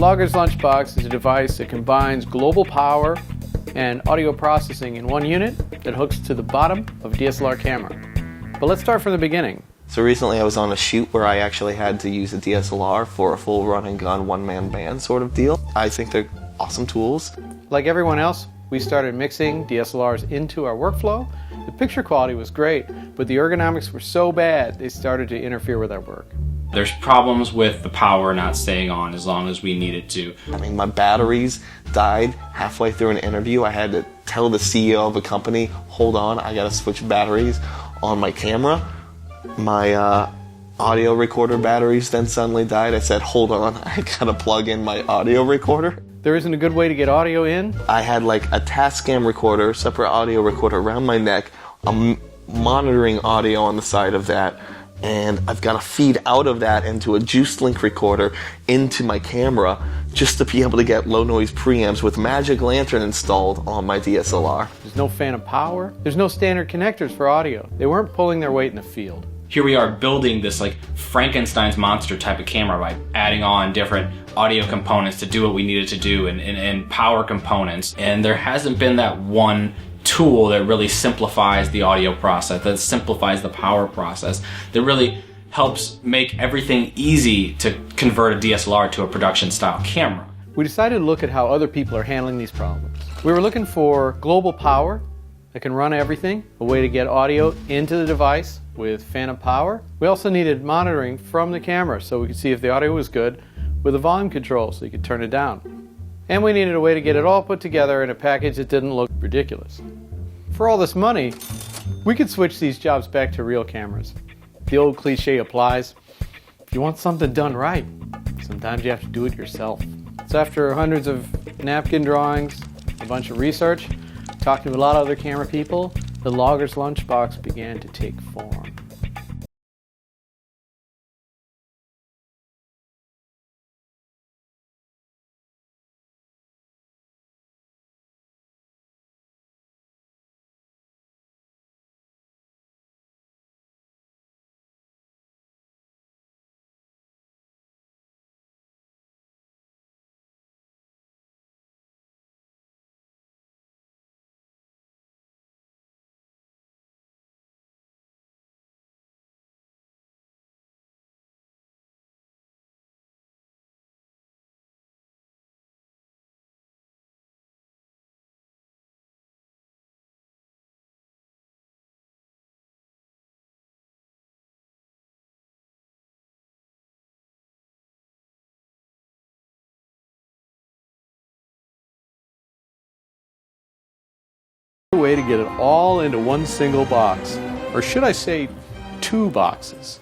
Logger's Lunchbox is a device that combines global power and audio processing in one unit that hooks to the bottom of a DSLR camera. But let's start from the beginning. So recently I was on a shoot where I actually had to use a DSLR for a full run and gun one-man band sort of deal. I think they're awesome tools. Like everyone else, we started mixing DSLRs into our workflow. The picture quality was great, but the ergonomics were so bad they started to interfere with our work. There's problems with the power not staying on as long as we need it to. I mean, my batteries died halfway through an interview. I had to tell the CEO of a company, hold on, I gotta switch batteries on my camera. My audio recorder batteries then suddenly died. I said, hold on, I gotta plug in my audio recorder. There isn't a good way to get audio in. I had like a Tascam recorder, separate audio recorder around my neck. I'm monitoring audio on the side of that, and I've got to feed out of that into a Juice Link recorder into my camera just to be able to get low noise preamps with Magic Lantern installed on my DSLR. There's no phantom power. There's no standard connectors for audio. They weren't pulling their weight in the field. Here we are building this like Frankenstein's monster type of camera by adding on different audio components to do what we needed to do and power components. And there hasn't been that one tool that really simplifies the audio process, that simplifies the power process, that really helps make everything easy to convert a DSLR to a production style camera. We decided to look at how other people are handling these problems. We were looking for global power that can run everything, a way to get audio into the device with phantom power. We also needed monitoring from the camera so we could see if the audio was good with a volume control so you could turn it down. And we needed a way to get it all put together in a package that didn't look ridiculous. For all this money, we could switch these jobs back to real cameras. The old cliche applies. If you want something done right, sometimes you have to do it yourself. So after hundreds of napkin drawings, a bunch of research, talking to a lot of other camera people, the Logger's Lunchbox began to take form. Way to get it all into one single box, or should I say two boxes.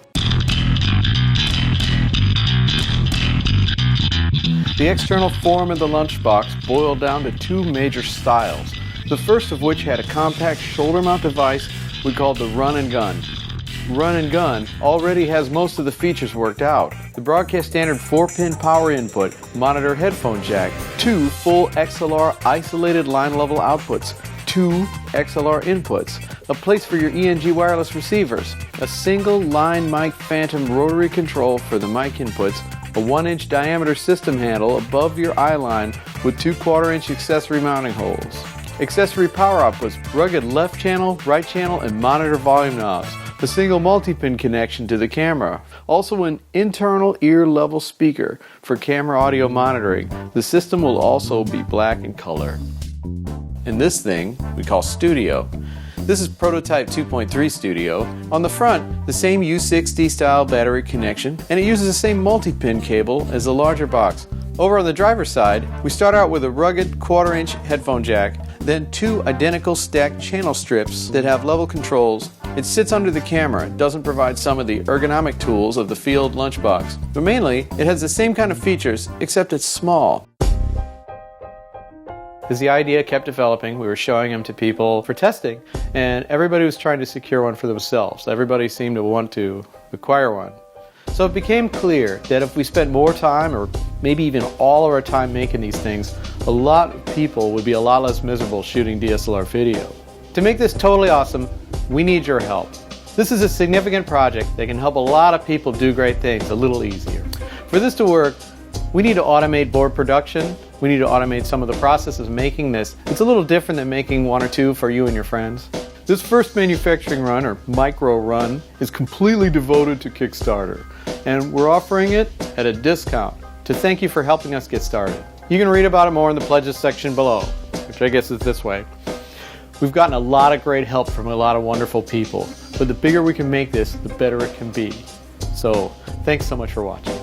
The external form of the Lunchbox boiled down to two major styles, the first of which had a compact shoulder mount device we called the Run and Gun. Run and Gun already has most of the features worked out. The broadcast standard 4-pin power input, monitor headphone jack, 2 full XLR isolated line level outputs, 2 XLR inputs, a place for your ENG wireless receivers, a single line mic phantom rotary control for the mic inputs, a 1-inch diameter system handle above your eye line with 2 1/4-inch accessory mounting holes. Accessory power outputs, rugged left channel, right channel, and monitor volume knobs, a single multi-pin connection to the camera, also an internal ear-level speaker for camera audio monitoring. The system will also be black in color. And this thing we call Studio. This is prototype 2.3 Studio. On the front, the same U60 style battery connection, and it uses the same multi-pin cable as the larger box. Over on the driver's side, we start out with a rugged 1/4-inch headphone jack, then 2 identical stacked channel strips that have level controls. It sits under the camera. It doesn't provide some of the ergonomic tools of the Field Lunchbox. But mainly, it has the same kind of features, except it's small. As the idea kept developing, we were showing them to people for testing, and everybody was trying to secure one for themselves. Everybody seemed to want to acquire one. So it became clear that if we spent more time, or maybe even all of our time making these things, a lot of people would be a lot less miserable shooting DSLR video. To make this totally awesome, we need your help. This is a significant project that can help a lot of people do great things a little easier. For this to work, We need to automate board production. We need to automate some of the processes of making this. It's a little different than making one or two for you and your friends. This first manufacturing run, or micro run, is completely devoted to Kickstarter, and we're offering it at a discount to thank you for helping us get started. You can read about it more in the pledges section below, which I guess is this way. We've gotten a lot of great help from a lot of wonderful people, but the bigger we can make this, the better it can be. So, thanks so much for watching.